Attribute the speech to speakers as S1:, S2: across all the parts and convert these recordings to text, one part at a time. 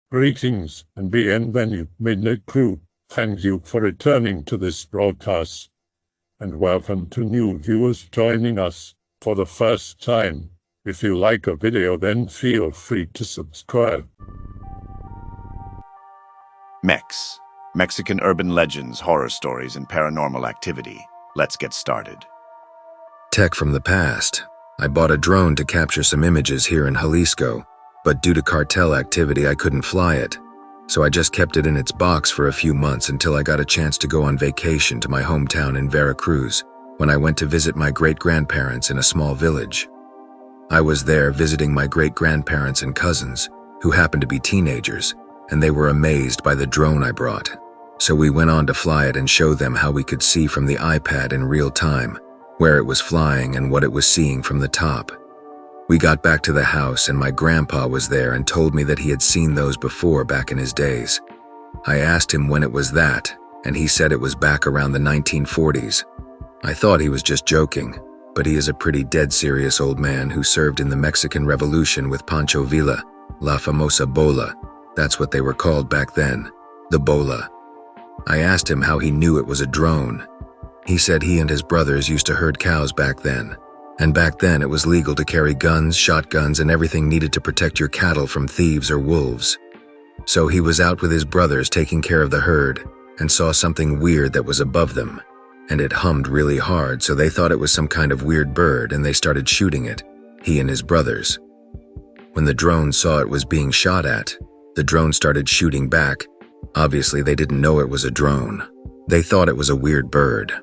S1: Greetings and bienvenue, Midnight Crew. Thank you for returning to this broadcast, and welcome to new viewers joining us for the first time. If you like a video, then feel free to subscribe.
S2: Mexican urban legends, horror stories, and paranormal activity. Let's get started.
S3: Tech from the past. I bought a drone to capture some images here in Jalisco, but due to cartel activity I couldn't fly it, so I just kept it in its box for a few months until I got a chance to go on vacation to my hometown in Veracruz, when I went to visit my great-grandparents in a small village. I was there visiting my great-grandparents and cousins, who happened to be teenagers, and they were amazed by the drone I brought. So we went on to fly it and show them how we could see from the iPad in real time, where it was flying and what it was seeing from the top. We got back to the house and my grandpa was there and told me that he had seen those before back in his days. I asked him when it was that, and he said it was back around the 1940s. I thought he was just joking, but he is a pretty dead serious old man who served in the Mexican Revolution with Pancho Villa, La Famosa Bola. That's what they were called back then, the Bola. I asked him how he knew it was a drone. He said he and his brothers used to herd cows back then. And back then it was legal to carry guns, shotguns, and everything needed to protect your cattle from thieves or wolves. So he was out with his brothers taking care of the herd and saw something weird that was above them. And it hummed really hard, so they thought it was some kind of weird bird and they started shooting it, he and his brothers. When the drone saw it was being shot at, the drone started shooting back. Obviously they didn't know it was a drone. They thought it was a weird bird.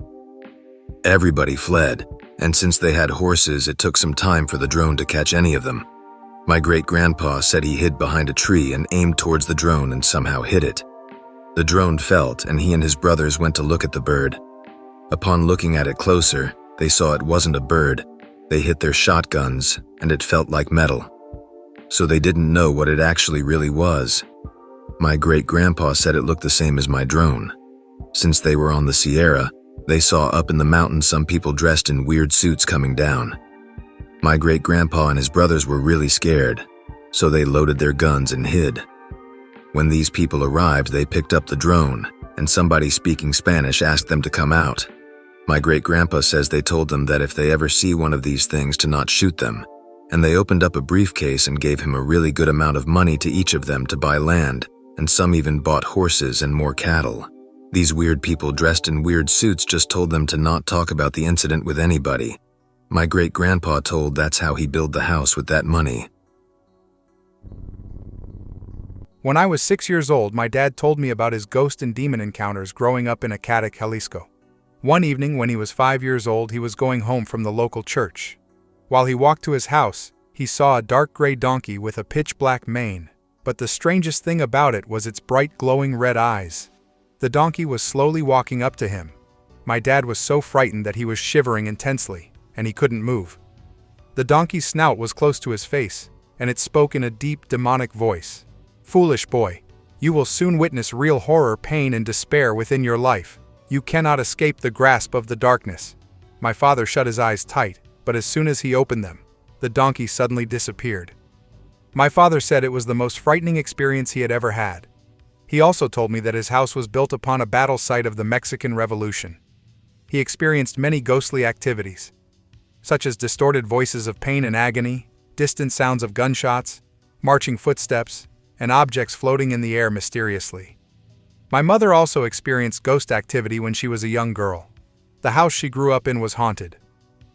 S3: Everybody fled. And since they had horses, it took some time for the drone to catch any of them. My great-grandpa said he hid behind a tree and aimed towards the drone and somehow hit it. The drone felt, and he and his brothers went to look at the bird. Upon looking at it closer, they saw it wasn't a bird. They hit their shotguns, and it felt like metal. So they didn't know what it actually really was. My great-grandpa said it looked the same as my drone. Since they were on the Sierra, they saw up in the mountains some people dressed in weird suits coming down. My great-grandpa and his brothers were really scared, so they loaded their guns and hid. When these people arrived, they picked up the drone, and somebody speaking Spanish asked them to come out. My great-grandpa says they told them that if they ever see one of these things to not shoot them, and they opened up a briefcase and gave him a really good amount of money to each of them to buy land, and some even bought horses and more cattle. These weird people dressed in weird suits just told them to not talk about the incident with anybody. My great-grandpa told that's how he built the house with that money.
S4: When I was 6 years old, my dad told me about his ghost and demon encounters growing up in Eclipse, Jalisco. One evening when he was 5 years old, he was going home from the local church. While he walked to his house, he saw a dark gray donkey with a pitch-black mane, but the strangest thing about it was its bright glowing red eyes. The donkey was slowly walking up to him. My dad was so frightened that he was shivering intensely, and he couldn't move. The donkey's snout was close to his face, and it spoke in a deep, demonic voice. "Foolish boy, you will soon witness real horror, pain, and despair within your life. You cannot escape the grasp of the darkness." My father shut his eyes tight, but as soon as he opened them, the donkey suddenly disappeared. My father said it was the most frightening experience he had ever had. He also told me that his house was built upon a battle site of the Mexican Revolution. He experienced many ghostly activities, such as distorted voices of pain and agony, distant sounds of gunshots, marching footsteps, and objects floating in the air mysteriously. My mother also experienced ghost activity when she was a young girl. The house she grew up in was haunted.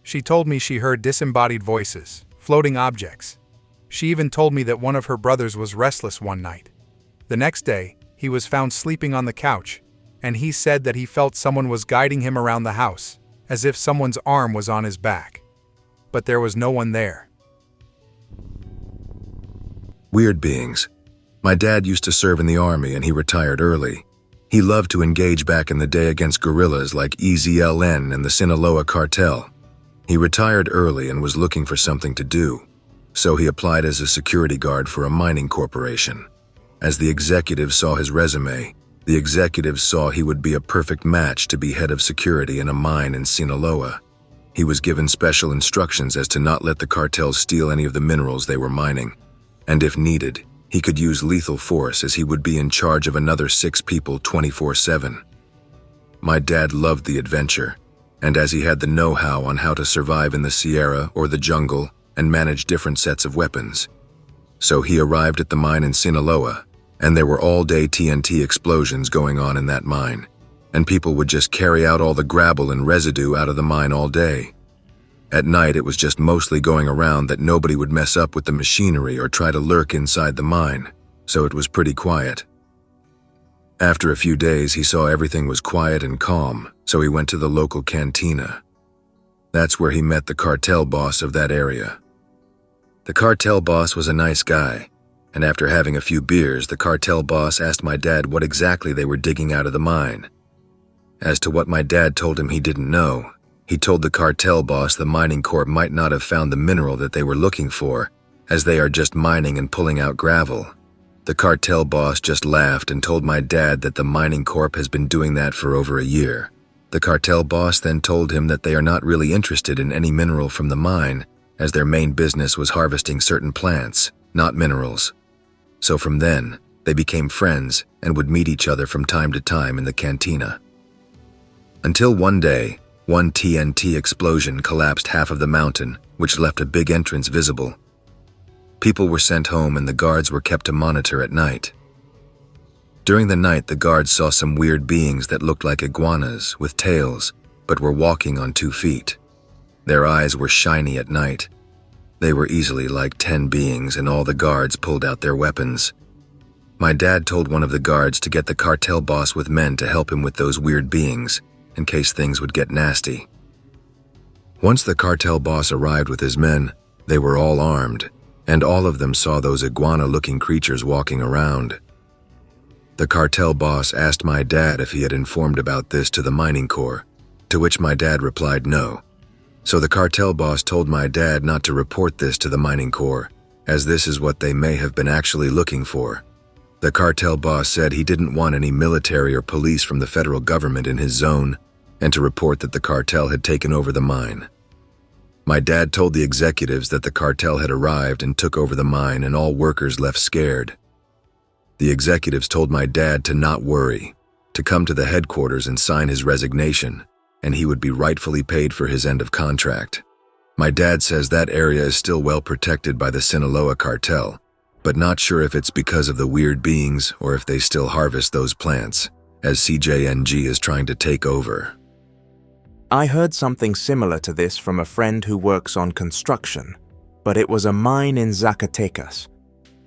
S4: She told me she heard disembodied voices, floating objects. She even told me that one of her brothers was restless one night. The next day, he was found sleeping on the couch, and he said that he felt someone was guiding him around the house, as if someone's arm was on his back. But there was no one there.
S3: Weird beings. My dad used to serve in the army and he retired early. He loved to engage back in the day against guerrillas like EZLN and the Sinaloa cartel. He retired early and was looking for something to do, so he applied as a security guard for a mining corporation. As the executives saw his resume, the executives saw he would be a perfect match to be head of security in a mine in Sinaloa. He was given special instructions as to not let the cartels steal any of the minerals they were mining, and if needed, He could use lethal force as he would be in charge of another 6 people 24/7. My dad loved the adventure, and as he had the know-how on how to survive in the Sierra or the jungle and manage different sets of weapons. So he arrived at the mine in Sinaloa, and there were all-day TNT explosions going on in that mine, and people would just carry out all the gravel and residue out of the mine all day. At night, it was just mostly going around that nobody would mess up with the machinery or try to lurk inside the mine, so it was pretty quiet. After a few days, he saw everything was quiet and calm, so he went to the local cantina. That's where he met the cartel boss of that area. The cartel boss was a nice guy, and after having a few beers, the cartel boss asked my dad what exactly they were digging out of the mine. As to what my dad told him he didn't know, he told the cartel boss the mining corp might not have found the mineral that they were looking for, as they are just mining and pulling out gravel. The cartel boss just laughed and told my dad that the mining corp has been doing that for over a year. The cartel boss then told him that they are not really interested in any mineral from the mine, as their main business was harvesting certain plants, not minerals. So from then, they became friends and would meet each other from time to time in the cantina. Until one day, one TNT explosion collapsed half of the mountain, which left a big entrance visible. People were sent home and the guards were kept to monitor at night. During the night, the guards saw some weird beings that looked like iguanas with tails, but were walking on 2 feet. Their eyes were shiny at night. They were easily like 10 beings, and all the guards pulled out their weapons. My dad told one of the guards to get the cartel boss with men to help him with those weird beings, in case things would get nasty. Once the cartel boss arrived with his men, they were all armed, and all of them saw those iguana-looking creatures walking around. The cartel boss asked my dad if he had informed about this to the mining corps, to which my dad replied no. So the cartel boss told my dad not to report this to the mining corps, as this is what they may have been actually looking for. The cartel boss said he didn't want any military or police from the federal government in his zone, and to report that the cartel had taken over the mine. My dad told the executives that the cartel had arrived and took over the mine, and all workers left scared. The executives told my dad to not worry, to come to the headquarters and sign his resignation, and he would be rightfully paid for his end of contract. My dad says that area is still well protected by the Sinaloa cartel, but not sure if it's because of the weird beings or if they still harvest those plants, as CJNG is trying to take over.
S5: I heard something similar to this from a friend who works on construction, but it was a mine in Zacatecas.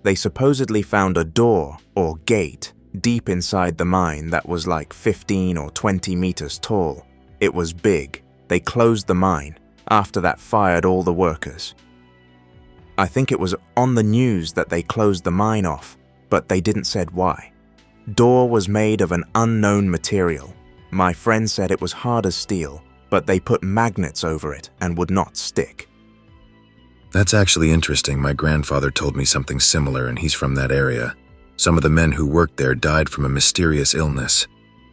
S5: They supposedly found a door, or gate, deep inside the mine that was like 15 or 20 meters tall. It was big. They closed the mine. After that, fired all the workers. I think it was on the news that they closed the mine off, but they didn't said why. Door was made of an unknown material. My friend said it was hard as steel, but they put magnets over it and would not stick.
S3: That's actually interesting. My grandfather told me something similar, and he's from that area. Some of the men who worked there died from a mysterious illness.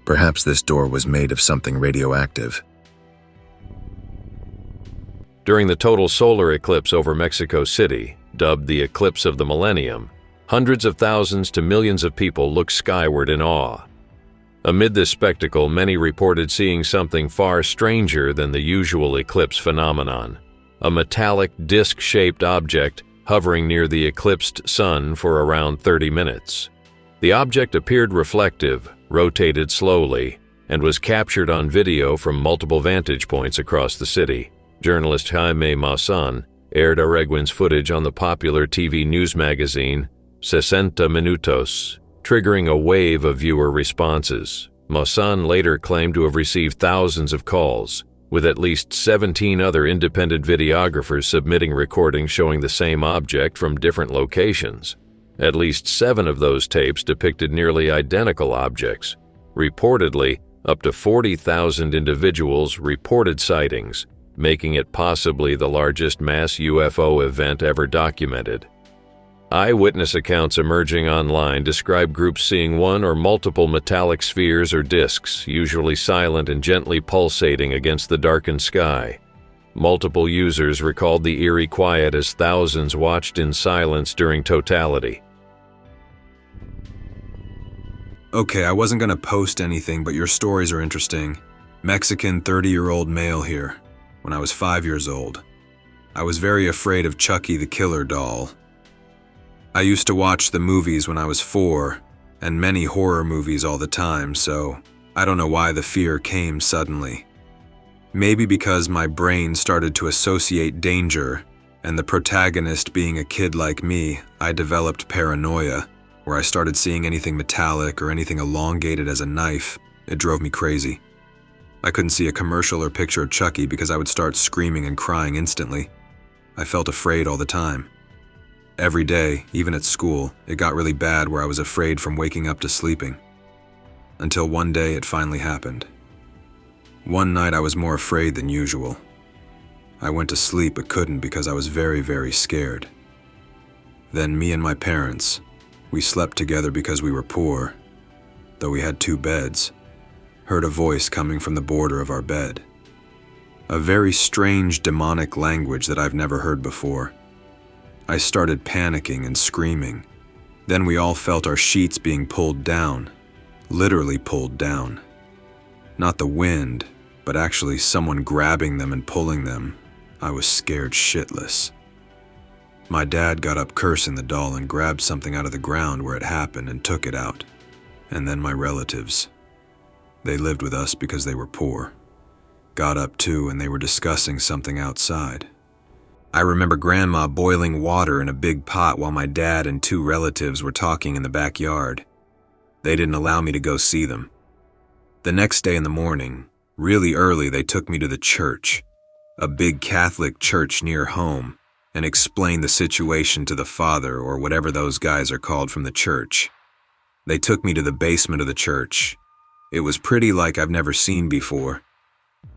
S3: Perhaps this door was made of something radioactive.
S6: During the total solar eclipse over Mexico City, dubbed the Eclipse of the Millennium, hundreds of thousands to millions of people looked skyward in awe. Amid this spectacle, many reported seeing something far stranger than the usual eclipse phenomenon, a metallic disc-shaped object hovering near the eclipsed sun for around 30 minutes. The object appeared reflective, rotated slowly, and was captured on video from multiple vantage points across the city. Journalist Jaime Maussan aired Araguen's footage on the popular TV news magazine 60 Minutos, triggering a wave of viewer responses. Maussan later claimed to have received thousands of calls, with at least 17 other independent videographers submitting recordings showing the same object from different locations. At least 7 of those tapes depicted nearly identical objects. Reportedly, up to 40,000 individuals reported sightings, making it possibly the largest mass UFO event ever documented. Eyewitness accounts emerging online describe groups seeing one or multiple metallic spheres or discs, usually silent and gently pulsating against the darkened sky. Multiple users recalled the eerie quiet as thousands watched in silence during totality.
S3: Okay, I wasn't gonna post anything, but your stories are interesting. Mexican 30-year-old male here. When I was 5 years old, I was very afraid of Chucky the Killer doll. I used to watch the movies when I was 4, and many horror movies all the time, so I don't know why the fear came suddenly. Maybe because my brain started to associate danger, and the protagonist being a kid like me, I developed paranoia, where I started seeing anything metallic or anything elongated as a knife. It drove me crazy. I couldn't see a commercial or picture of Chucky because I would start screaming and crying instantly. I felt afraid all the time. Every day, even at school, it got really bad where I was afraid from waking up to sleeping. Until one day it finally happened. One night I was more afraid than usual. I went to sleep but couldn't because I was very, very scared. Then me and my parents, we slept together because we were poor, though we had 2 beds, heard a voice coming from the border of our bed. A very strange demonic language that I've never heard before. I started panicking and screaming. Then we all felt our sheets being pulled down, literally pulled down. Not the wind, but actually someone grabbing them and pulling them. I was scared shitless. My dad got up cursing the doll and grabbed something out of the ground where it happened and took it out. And then my relatives. They lived with us because they were poor. Got up too and they were discussing something outside. I remember Grandma boiling water in a big pot while my dad and 2 relatives were talking in the backyard. They didn't allow me to go see them. The next day in the morning, really early, they took me to the church, a big Catholic church near home, and explained the situation to the father or whatever those guys are called from the church. They took me to the basement of the church. It was pretty like I've never seen before.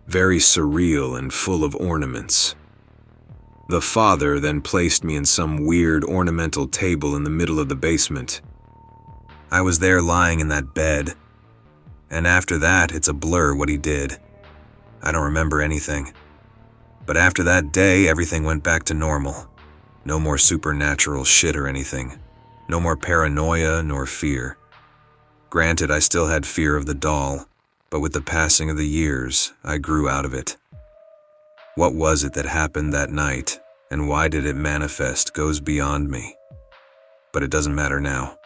S3: Very surreal and full of ornaments. The father then placed me in some weird ornamental table in the middle of the basement. I was there lying in that bed, and after that it's a blur what he did. I don't remember anything. But after that day, everything went back to normal. No more supernatural shit or anything. No more paranoia nor fear. Granted, I still had fear of the doll, but with the passing of the years, I grew out of it. What was it that happened that night, and why did it manifest goes beyond me. But it doesn't matter now.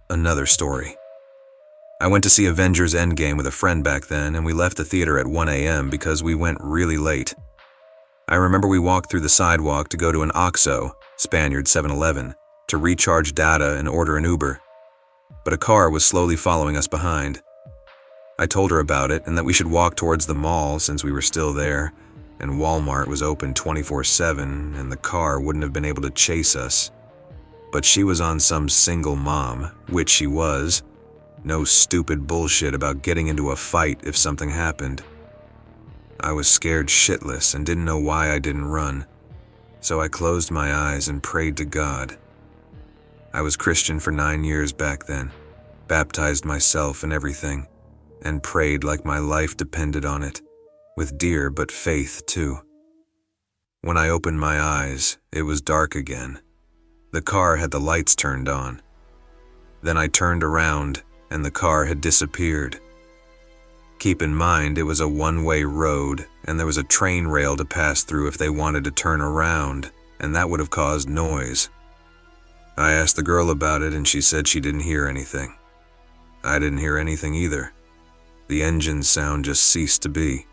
S3: Another story. I went to see Avengers Endgame with a friend back then, and we left the theater at 1 a.m. because we went really late. I remember we walked through the sidewalk to go to an OXXO, Spaniard 7-Eleven, to recharge data and order an Uber. But a car was slowly following us behind. I told her about it and that we should walk towards the mall since we were still there, and Walmart was open 24/7 and the car wouldn't have been able to chase us. But she was on some single mom, which she was. No stupid bullshit about getting into a fight if something happened. I was scared shitless and didn't know why I didn't run, so I closed my eyes and prayed to God. I was Christian for 9 years back then, baptized myself and everything, and prayed like my life depended on it, with dear but faith too. When I opened my eyes, it was dark again. The car had the lights turned on. Then I turned around and the car had disappeared. Keep in mind, it was a one-way road and there was a train rail to pass through if they wanted to turn around, and that would have caused noise. I asked the girl about it and she said she didn't hear anything. I didn't hear anything either. The engine sound just ceased to be.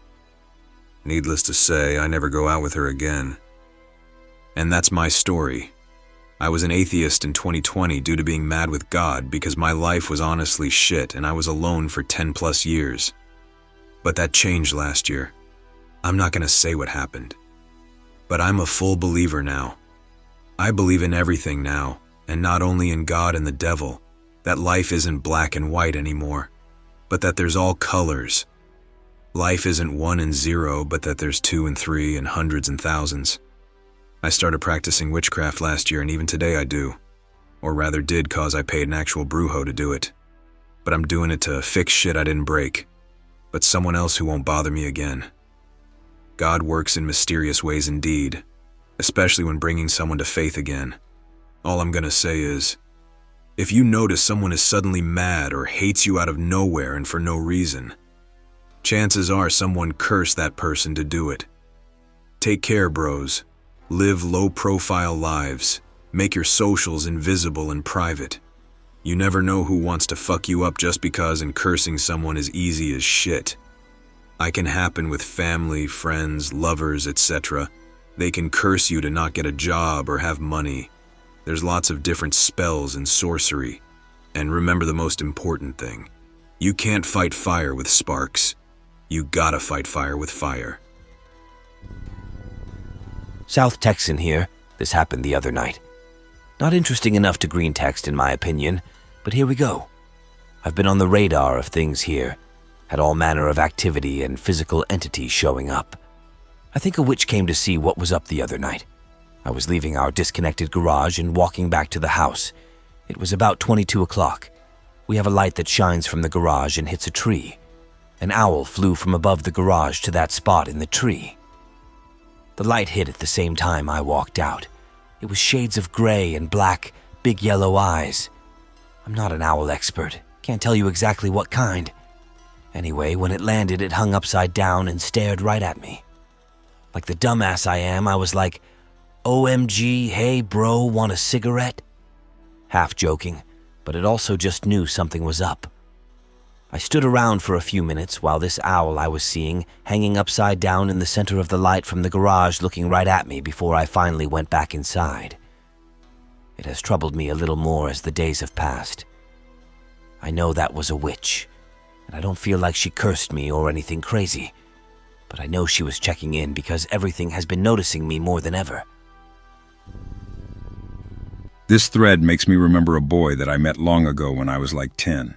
S3: Needless to say, I never go out with her again. And that's my story. I was an atheist in 2020 due to being mad with God because my life was honestly shit and I was alone for 10+ years. But that changed last year. I'm not gonna say what happened. But I'm a full believer now. I believe in everything now, and not only in God and the devil, that life isn't black and white anymore, but that there's all colors. Life isn't 1 and 0, but that there's 2 and 3 and hundreds and thousands. I started practicing witchcraft last year and even today I do. Or rather did, cause I paid an actual brujo to do it. But I'm doing it to fix shit I didn't break, but someone else who won't bother me again. God works in mysterious ways indeed, especially when bringing someone to faith again. All I'm gonna say is, If you notice someone is suddenly mad or hates you out of nowhere and for no reason, chances are someone cursed that person to do it. Take care, bros. Live low-profile lives. Make your socials invisible and private. You never know who wants to fuck you up just because and cursing someone is easy as shit. It can happen with family, friends, lovers, etc. They can curse you to not get a job or have money. There's lots of different spells and sorcery. And remember the most important thing. You can't fight fire with sparks. You gotta fight fire with fire.
S7: South Texan here. This happened the other night. Not interesting enough to Greentext in my opinion, but here we go. I've been on the radar of things here. Had all manner of activity and physical entities showing up. I think a witch came to see what was up the other night. I was leaving our disconnected garage and walking back to the house. It was about 22 o'clock. We have a light that shines from the garage and hits a tree. An owl flew from above the garage to that spot in the tree. The light hit at the same time I walked out. It was shades of gray and black, big yellow eyes. I'm not an owl expert. Can't tell you exactly what kind. Anyway, when it landed, it hung upside down and stared right at me. Like the dumbass I am, I was like, OMG, hey bro, want a cigarette? Half joking, but it also just knew something was up. I stood around for a few minutes while this owl I was seeing hanging upside down in the center of the light from the garage looking right at me before I finally went back inside. It has troubled me a little more as the days have passed. I know that was a witch, and I don't feel like she cursed me or anything crazy, but I know she was checking in because everything has been noticing me more than ever.
S8: This thread makes me remember a boy that I met long ago when I was like 10.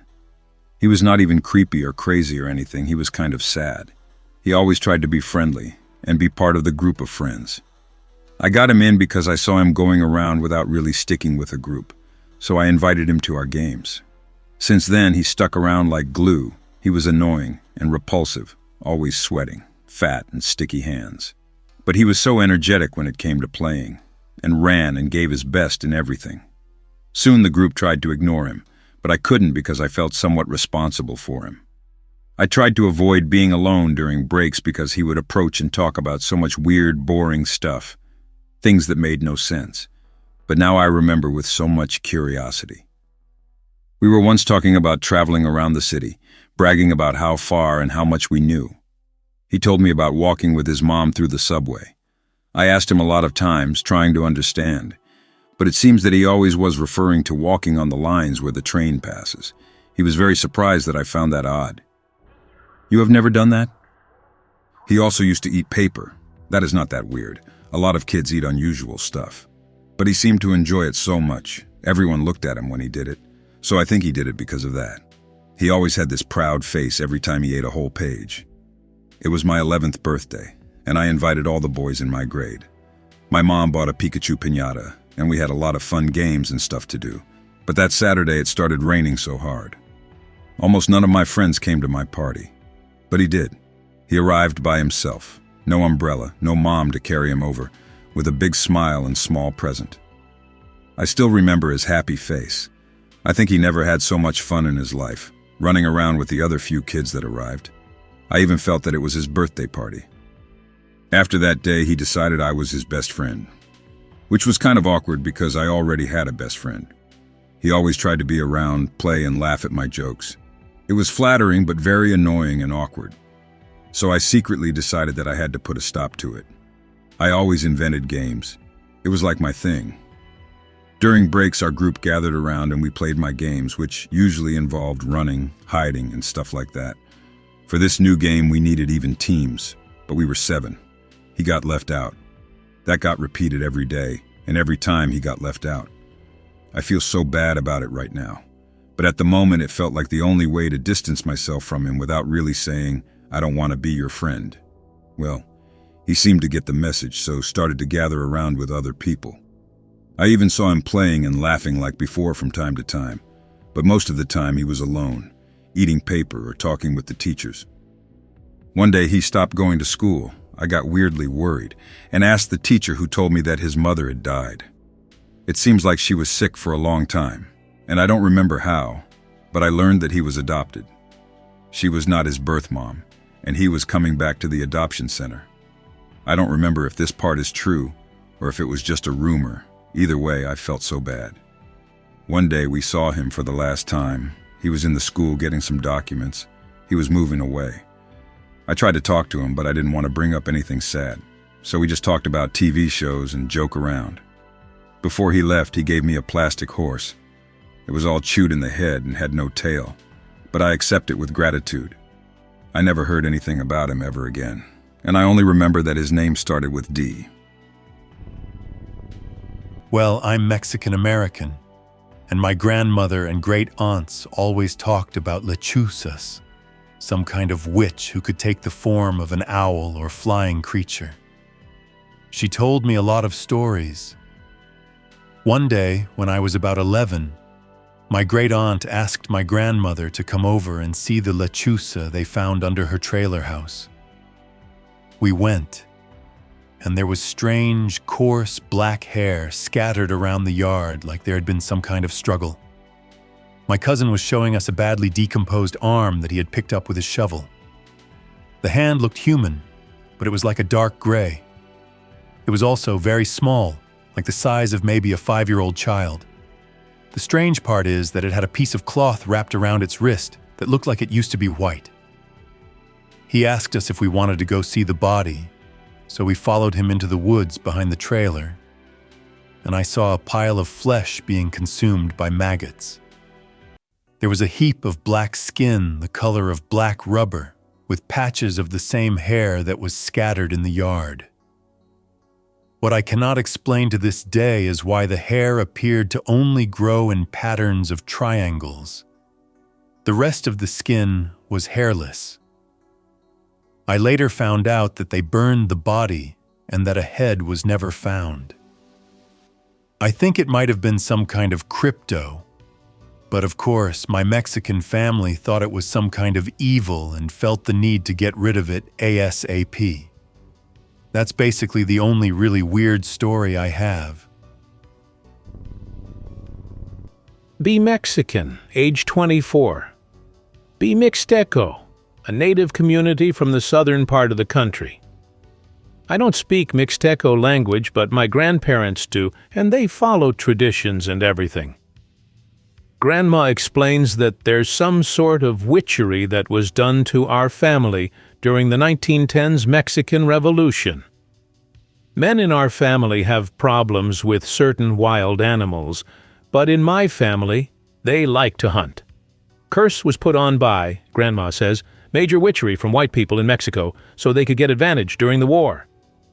S8: He was not even creepy or crazy or anything, he was kind of sad. He always tried to be friendly and be part of the group of friends. I got him in because I saw him going around without really sticking with a group, so I invited him to our games. Since then, he stuck around like glue. He was annoying and repulsive, always sweating, fat and sticky hands. But he was so energetic when it came to playing, and ran and gave his best in everything. Soon the group tried to ignore him, but I couldn't because I felt somewhat responsible for him. I tried to avoid being alone during breaks because he would approach and talk about so much weird, boring stuff, things that made no sense, but now I remember with so much curiosity. We were once talking about traveling around the city, bragging about how far and how much we knew. He told me about walking with his mom through the subway. I asked him a lot of times, trying to understand, but it seems that he always was referring to walking on the lines where the train passes. He was very surprised that I found that odd. You have never done that? He also used to eat paper. That is not that weird. A lot of kids eat unusual stuff. But he seemed to enjoy it so much. Everyone looked at him when he did it, so I think he did it because of that. He always had this proud face every time he ate a whole page. It was my 11th birthday, and I invited all the boys in my grade. My mom bought a Pikachu piñata, and we had a lot of fun games and stuff to do. But that Saturday it started raining so hard. Almost none of my friends came to my party. But he did. He arrived by himself. No umbrella, no mom to carry him over, with a big smile and small present. I still remember his happy face. I think he never had so much fun in his life, running around with the other few kids that arrived. I even felt that it was his birthday party. After that day, he decided I was his best friend, which was kind of awkward because I already had a best friend. He always tried to be around, play, and laugh at my jokes. It was flattering, but very annoying and awkward. So I secretly decided that I had to put a stop to it. I always invented games. It was like my thing. During breaks, our group gathered around and we played my games, which usually involved running, hiding, and stuff like that. For this new game, we needed even teams, but we were 7. He got left out. That got repeated every day, and every time he got left out. I feel so bad about it right now. But at the moment, it felt like the only way to distance myself from him without really saying, I don't want to be your friend. Well, he seemed to get the message, so started to gather around with other people. I even saw him playing and laughing like before from time to time, but most of the time he was alone, eating paper or talking with the teachers. One day he stopped going to school. I got weirdly worried and asked the teacher, who told me that his mother had died. It seems like she was sick for a long time, and I don't remember how, but I learned that he was adopted. She was not his birth mom, and he was coming back to the adoption center. I don't remember if this part is true or if it was just a rumor. Either way, I felt so bad. One day we saw him for the last time. He was in the school getting some documents. He was moving away. I tried to talk to him, but I didn't want to bring up anything sad. So we just talked about TV shows and joke around. Before he left, he gave me a plastic horse. It was all chewed in the head and had no tail, but I accept it with gratitude. I never heard anything about him ever again, and I only remember that his name started with D.
S9: Well, I'm Mexican-American, and my grandmother and great-aunts always talked about lechuzas, some kind of witch who could take the form of an owl or flying creature. She told me a lot of stories. One day, when I was about 11, my great-aunt asked my grandmother to come over and see the lechuza they found under her trailer house. We went, and there was strange, coarse black hair scattered around the yard like there had been some kind of struggle. My cousin was showing us a badly decomposed arm that he had picked up with his shovel. The hand looked human, but it was like a dark gray. It was also very small, like the size of maybe a 5-year-old child. The strange part is that it had a piece of cloth wrapped around its wrist that looked like it used to be white. He asked us if we wanted to go see the body, so we followed him into the woods behind the trailer, and I saw a pile of flesh being consumed by maggots. There was a heap of black skin the color of black rubber, with patches of the same hair that was scattered in the yard. What I cannot explain to this day is why the hair appeared to only grow in patterns of triangles. The rest of the skin was hairless. I later found out that they burned the body and that a head was never found. I think it might have been some kind of crypto, but of course my Mexican family thought it was some kind of evil and felt the need to get rid of it ASAP. That's basically the only really weird story I have.
S10: Be Mexican, age 24. Be Mixteco, a native community from the southern part of the country. I don't speak Mixteco language, but my grandparents do, and they follow traditions and everything. Grandma explains that there's some sort of witchery that was done to our family during the 1910s Mexican Revolution. Men in our family have problems with certain wild animals, but in my family, they like to hunt. Curse was put on by, Grandma says, major witchery from white people in Mexico so they could get advantage during the war.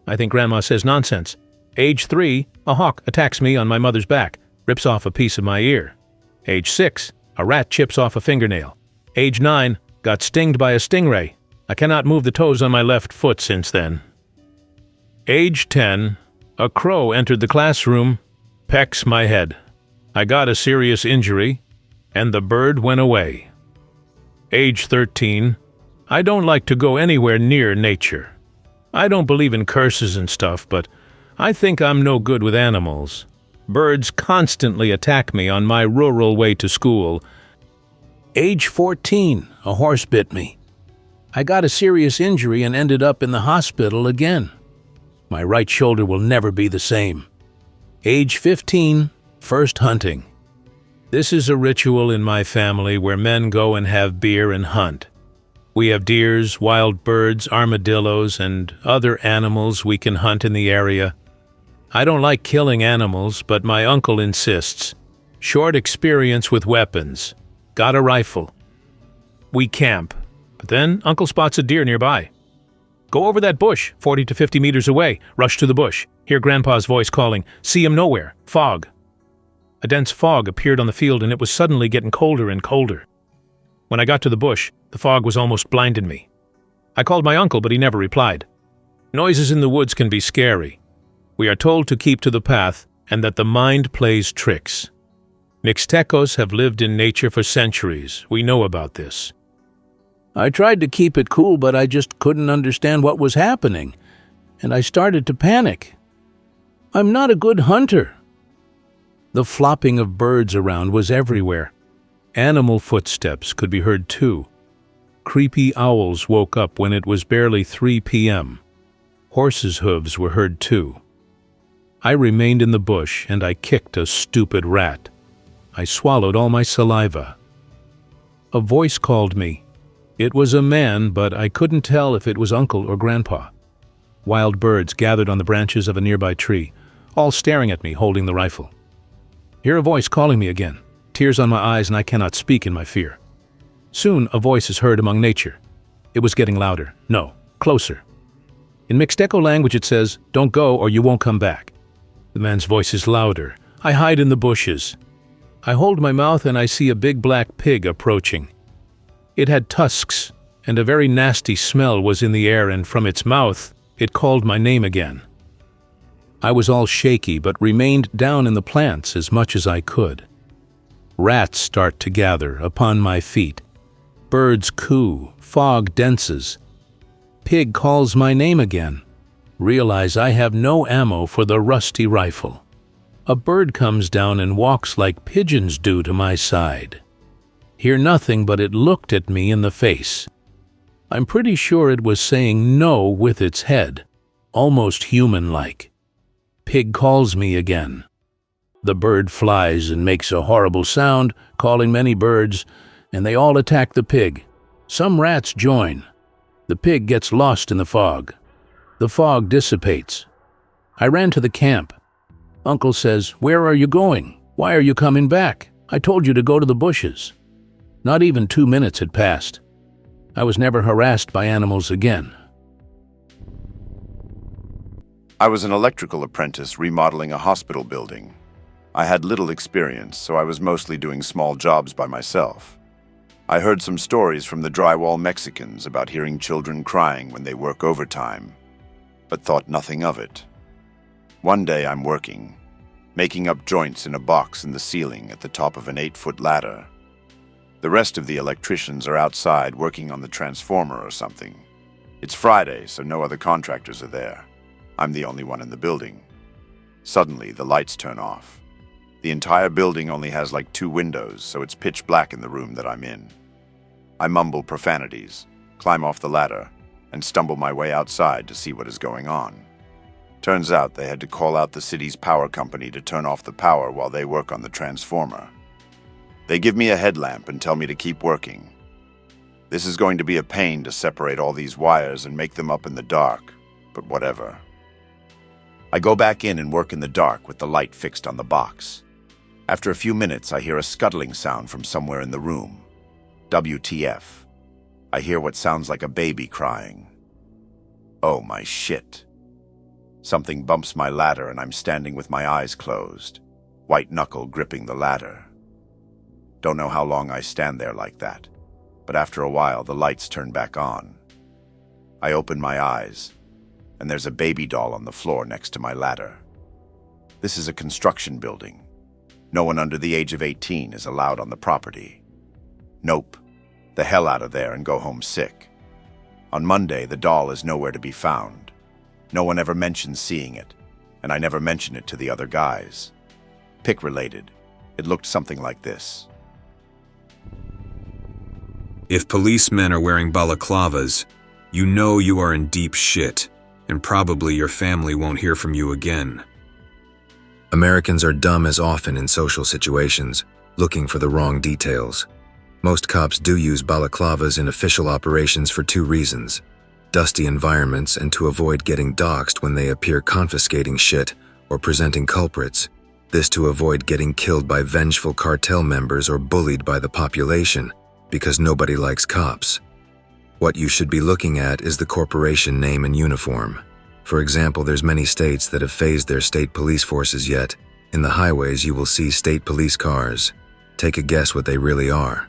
S10: I think Grandma says nonsense. Age 3, a hawk attacks me on my mother's back, rips off a piece of my ear. Age 6, a rat chips off a fingernail. Age 9, got stinged by a stingray. I cannot move the toes on my left foot since then. Age 10, a crow entered the classroom, pecks my head. I got a serious injury, and the bird went away. Age 13, I don't like to go anywhere near nature. I don't believe in curses and stuff, but I think I'm no good with animals. Birds constantly attack me on my rural way to school. Age 14, a horse bit me. I got a serious injury and ended up in the hospital again. My right shoulder will never be the same. Age 15, first hunting. This is a ritual in my family where men go and have beer and hunt. We have deers, wild birds, armadillos, and other animals we can hunt in the area. I don't like killing animals, but my uncle insists. Short experience with weapons. Got a rifle. We camp, but then Uncle spots a deer nearby. Go over that bush, 40 to 50 meters away. Rush to the bush. Hear Grandpa's voice calling, see him nowhere. Fog. A dense fog appeared on the field and it was suddenly getting colder and colder. When I got to the bush, the fog was almost blinding me. I called my uncle, but he never replied. Noises in the woods can be scary. We are told to keep to the path and that the mind plays tricks. Mixtecos have lived in nature for centuries. We know about this. I tried to keep it cool, but I just couldn't understand what was happening, and I started to panic. I'm not a good hunter. The flopping of birds around was everywhere. Animal footsteps could be heard too. Creepy owls woke up when it was barely 3 p.m. Horses' hooves were heard too. I remained in the bush and I kicked a stupid rat. I swallowed all my saliva. A voice called me. It was a man, but I couldn't tell if it was Uncle or Grandpa. Wild birds gathered on the branches of a nearby tree, all staring at me holding the rifle. Hear a voice calling me again. Tears on my eyes and I cannot speak in my fear. Soon a voice is heard among nature. It was getting louder. No, closer. In Mixteco language it says, "Don't go or you won't come back." The man's voice is louder. I hide in the bushes. I hold my mouth and I see a big black pig approaching. It had tusks, and a very nasty smell was in the air, and from its mouth it called my name again. I was all shaky but remained down in the plants as much as I could. Rats start to gather upon my feet. Birds coo, fog denses. Pig calls my name again. Realize I have no ammo for the rusty rifle. A bird comes down and walks like pigeons do to my side. Hear nothing, but it looked at me in the face. I'm pretty sure it was saying no with its head, almost human-like. Pig calls me again. The bird flies and makes a horrible sound, calling many birds, and they all attack the pig. Some rats join. The pig gets lost in the fog. The fog dissipates. I ran to the camp. Uncle says, "Where are you going? Why are you coming back? I told you to go to the bushes." Not even 2 minutes had passed. I was never harassed by animals again.
S2: I was an electrical apprentice remodeling a hospital building. I had little experience, so I was mostly doing small jobs by myself. I heard some stories from the drywall Mexicans about hearing children crying when they work overtime, but thought nothing of it. One day I'm working, making up joints in a box in the ceiling at the top of an 8-foot ladder. The rest of the electricians are outside working on the transformer or something. It's Friday, so no other contractors are there. I'm the only one in the building. Suddenly, the lights turn off. The entire building only has like 2 windows, so it's pitch black in the room that I'm in. I mumble profanities, climb off the ladder, and stumble my way outside to see what is going on. Turns out they had to call out the city's power company to turn off the power while they work on the transformer. They give me a headlamp and tell me to keep working. This is going to be a pain to separate all these wires and make them up in the dark, but whatever. I go back in and work in the dark with the light fixed on the box. After a few minutes, I hear a scuttling sound from somewhere in the room. WTF. I hear what sounds like a baby crying. Oh my shit. Something bumps my ladder and I'm standing with my eyes closed, white knuckle gripping the ladder. Don't know how long I stand there like that, but after a while the lights turn back on. I open my eyes, and there's a baby doll on the floor next to my ladder. This is a construction building. No one under the age of 18 is allowed on the property. Nope. The hell out of there and go home sick. On Monday, the doll is nowhere to be found. No one ever mentions seeing it, and I never mention it to the other guys. Pick related. It looked something like this.
S3: If policemen are wearing balaclavas, you know you are in deep shit, and probably your family won't hear from you again. Americans are dumb as often in social situations, looking for the wrong details. Most cops do use balaclavas in official operations for 2 reasons: dusty environments and to avoid getting doxxed when they appear confiscating shit or presenting culprits. This to avoid getting killed by vengeful cartel members or bullied by the population, because nobody likes cops. What you should be looking at is the corporation name and uniform. For example, there's many states that have phased their state police forces yet. In the highways you will see state police cars. Take a guess what they really are.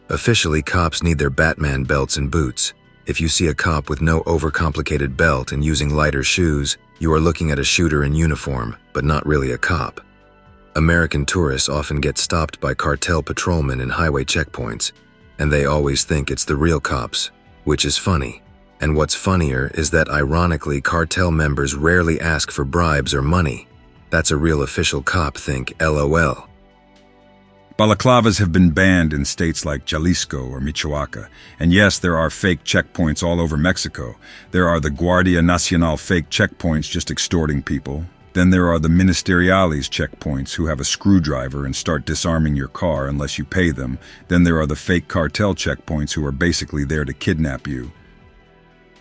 S3: Officially, cops need their Batman belts and boots. If you see a cop with no overcomplicated belt and using lighter shoes, you are looking at a shooter in uniform, but not really a cop. American tourists often get stopped by cartel patrolmen in highway checkpoints, and they always think it's the real cops, which is funny. And what's funnier is that ironically, cartel members rarely ask for bribes or money. That's a real official cop think, LOL.
S8: Balaclavas have been banned in states like Jalisco or Michoacán. And yes, there are fake checkpoints all over Mexico. There are the Guardia Nacional fake checkpoints just extorting people. Then there are the Ministeriales checkpoints who have a screwdriver and start disarming your car unless you pay them. Then there are the fake cartel checkpoints who are basically there to kidnap you.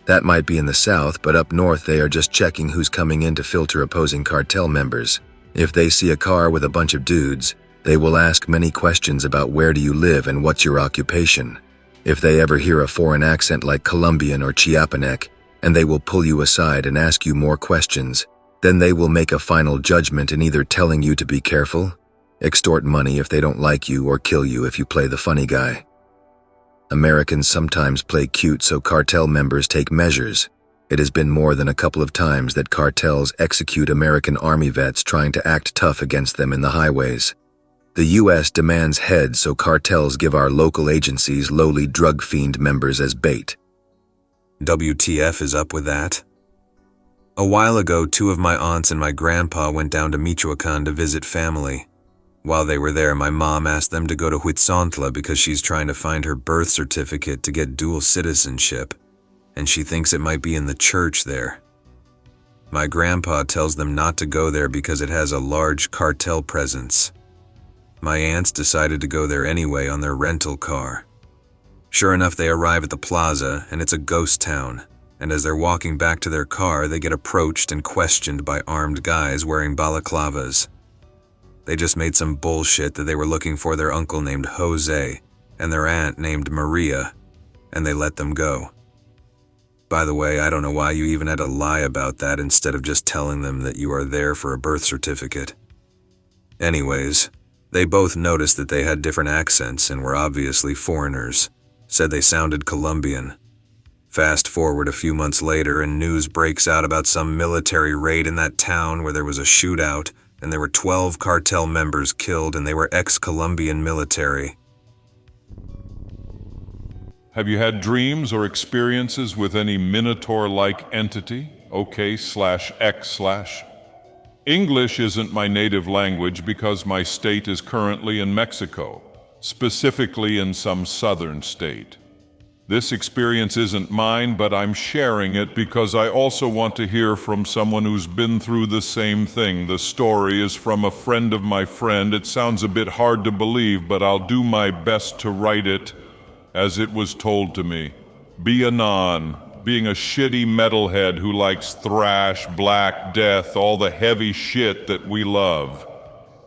S3: That might be in the south, but up north they are just checking who's coming in to filter opposing cartel members. If they see a car with a bunch of dudes, they will ask many questions about where do you live and what's your occupation. If they ever hear a foreign accent like Colombian or Chiapanec, and they will pull you aside and ask you more questions, then they will make a final judgment in either telling you to be careful, extort money if they don't like you, or kill you if you play the funny guy. Americans sometimes play cute, so cartel members take measures. It has been more than a couple of times that cartels execute American Army vets trying to act tough against them in the highways. The U.S. demands heads, so cartels give our local agencies lowly drug fiend members as bait.
S11: WTF is up with that? A while ago, 2 of my aunts and my grandpa went down to Michoacán to visit family. While they were there, my mom asked them to go to Huitzantla because she's trying to find her birth certificate to get dual citizenship, and she thinks it might be in the church there. My grandpa tells them not to go there because it has a large cartel presence. My aunts decided to go there anyway on their rental car. Sure enough, they arrive at the plaza, and it's a ghost town, and as they're walking back to their car, they get approached and questioned by armed guys wearing balaclavas. They just made some bullshit that they were looking for their uncle named Jose, and their aunt named Maria, and they let them go. By the way, I don't know why you even had to lie about that instead of just telling them that you are there for a birth certificate. Anyways, they both noticed that they had different accents and were obviously foreigners, said they sounded Colombian. Fast forward a few months later and news breaks out about some military raid in that town where there was a shootout and there were 12 cartel members killed and they were ex-Colombian military.
S1: Have you had dreams or experiences with any Minotaur-like entity? OK/X/. English isn't my native language because my state is currently in Mexico, specifically in some southern state. This experience isn't mine, but I'm sharing it because I also want to hear from someone who's been through the same thing. The story is from a friend of my friend. It sounds a bit hard to believe, but I'll do my best to write it as it was told to me. Be anon, being a shitty metalhead who likes thrash, black death, all the heavy shit that we love.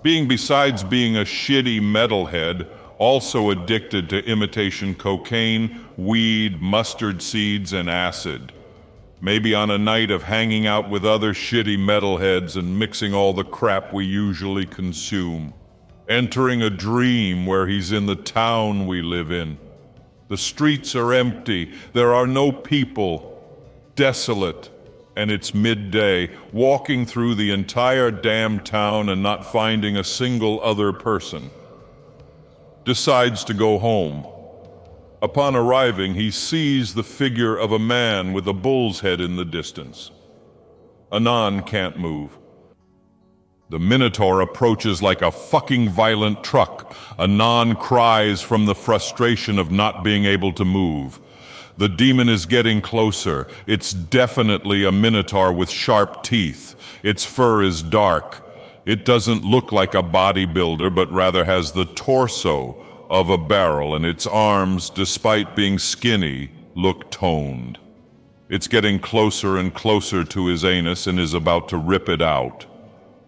S1: Besides being a shitty metalhead, also addicted to imitation cocaine, weed, mustard seeds, and acid. Maybe on a night of hanging out with other shitty metalheads and mixing all the crap we usually consume. Entering a dream where he's in the town we live in. The streets are empty, there are no people, desolate, and it's midday, walking through the entire damn town and not finding a single other person. Decides to go home. Upon arriving, he sees the figure of a man with a bull's head in the distance. Anon can't move. The Minotaur approaches like a fucking violent truck. Anon cries from the frustration of not being able to move. The demon is getting closer. It's definitely a Minotaur with sharp teeth. Its fur is dark. It doesn't look like a bodybuilder, but rather has the torso of a barrel, and its arms, despite being skinny, look toned. It's getting closer and closer to his anus and is about to rip it out.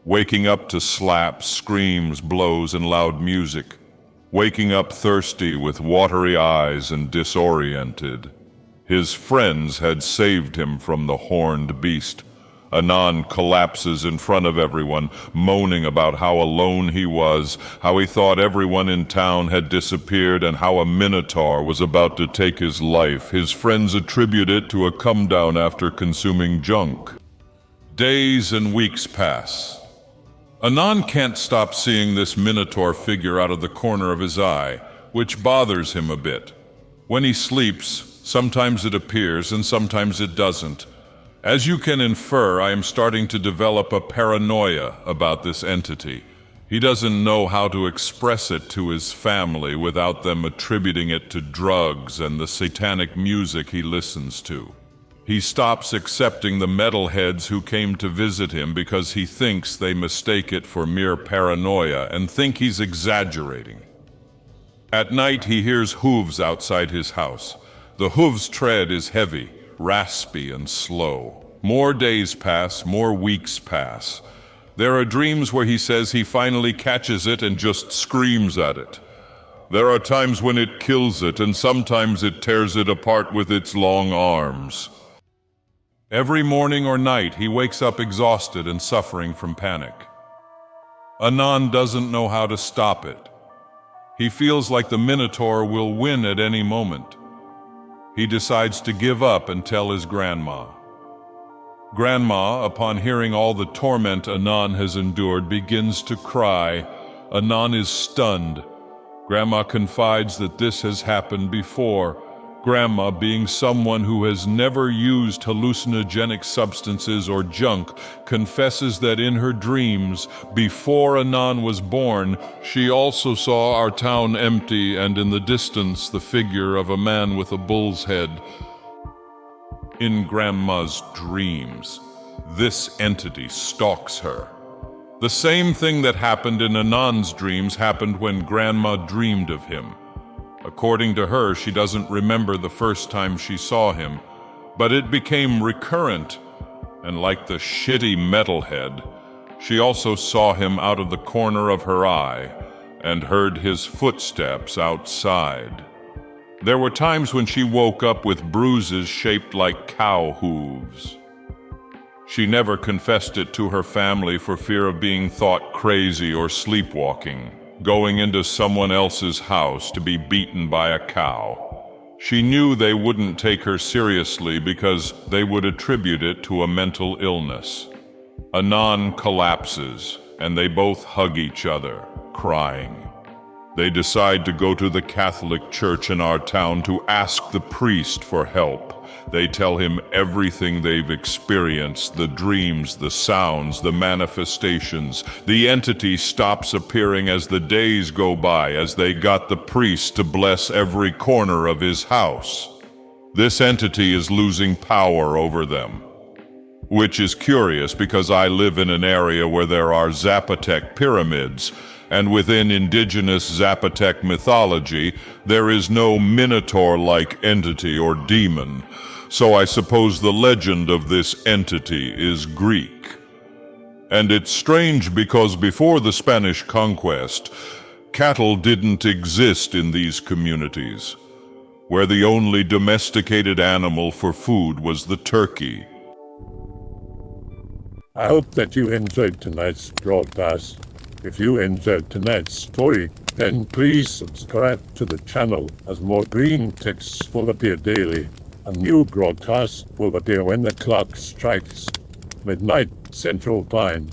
S1: Waking up to slaps, screams, blows, and loud music. Waking up thirsty with watery eyes and disoriented. His friends had saved him from the horned beast. Anon collapses in front of everyone, moaning about how alone he was, how he thought everyone in town had disappeared, and how a Minotaur was about to take his life. His friends attribute it to a come-down after consuming junk. Days and weeks pass. Anon can't stop seeing this Minotaur figure out of the corner of his eye, which bothers him a bit. When he sleeps, sometimes it appears and sometimes it doesn't.
S12: As you can infer, I am starting to develop a paranoia about this entity. He doesn't know how to express it to his family without them attributing it to drugs and the satanic music he listens to. He stops accepting the metalheads who came to visit him because he thinks they mistake it for mere paranoia and think he's exaggerating. At night, he hears hooves outside his house. The hooves' tread is heavy, raspy, and slow. More days pass, more weeks pass. There are dreams where he says he finally catches it and just screams at it. There are times when it kills it, and sometimes it tears it apart with its long arms. Every morning or night, he wakes up exhausted and suffering from panic. Anon doesn't know how to stop it. He feels like the Minotaur will win at any moment. He decides to give up and tell his grandma. Grandma, upon hearing all the torment Anon has endured, begins to cry. Anon is stunned. Grandma confides that this has happened before. Grandma, being someone who has never used hallucinogenic substances or junk, confesses that in her dreams, before Anon was born, she also saw our town empty and in the distance the figure of a man with a bull's head. In Grandma's dreams, this entity stalks her. The same thing that happened in Anon's dreams happened when Grandma dreamed of him. According to her, she doesn't remember the first time she saw him, but it became recurrent, and like the shitty metalhead, she also saw him out of the corner of her eye and heard his footsteps outside. There were times when she woke up with bruises shaped like cow hooves. She never confessed it to her family for fear of being thought crazy or sleepwalking, going into someone else's house to be beaten by a cow. She knew they wouldn't take her seriously because they would attribute it to a mental illness. Anon collapses, and they both hug each other, crying. They decide to go to the Catholic Church in our town to ask the priest for help. They tell him everything they've experienced, the dreams, the sounds, the manifestations. The entity stops appearing as the days go by, as they got the priest to bless every corner of his house. This entity is losing power over them. Which is curious because I live in an area where there are Zapotec pyramids, and within indigenous Zapotec mythology, there is no Minotaur-like entity or demon, so I suppose the legend of this entity is Greek. And it's strange because before the Spanish conquest, cattle didn't exist in these communities, where the only domesticated animal for food was the turkey.
S1: I hope that you enjoyed tonight's broadcast. If you enjoyed tonight's story, then please subscribe to the channel as more Greentext will appear daily. A new broadcast will appear when the clock strikes midnight Central Time.